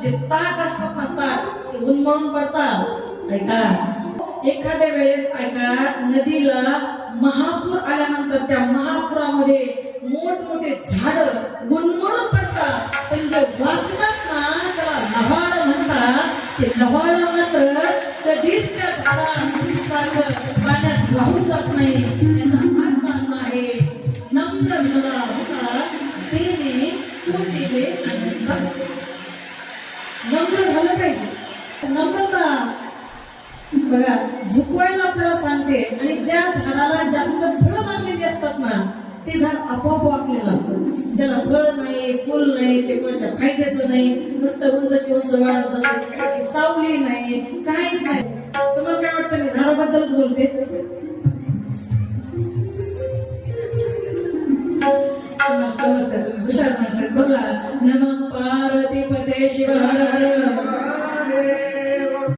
जे ताट असतात ना ताट ते उन्मळून पडतात. ऐका, एखाद्या वेळेस ऐका नदीला महापूर आल्यानंतर त्या महापुरामध्ये मोठमोठे झाड उन्मळून पडतात, पण जे वागतात ना त्याला लव्हाळ म्हणतात. ते लव्हाळ मात्र कधीच त्या झाडासारखं पाण्यात वाहून जात नाही. याचा अर्थ असा आहे, नम्र झाला होता तेने कोटीले अनंत. नम्र झालं पाहिजे. नम्रता बघा झुकवायला आपल्याला सांगते. आणि ज्या झाडाला जास्त फळं लागलेली असतात ना ते झाड आपोआप वाकलेलं असतं. ज्याला फळ नाही, फुल नाही, ते कोणाच्या फायद्याचं नाही, नुसतं उंचची उंच वाढत जाते, त्याची सावली नाही, काहीच नाही. तुम्हाला काय वाटतं? मी झाडाबद्दलच बोलते. मस्त मस्त तुम्ही हुशार माणसं. बघा, नमः पार्वती पते शिव हर हर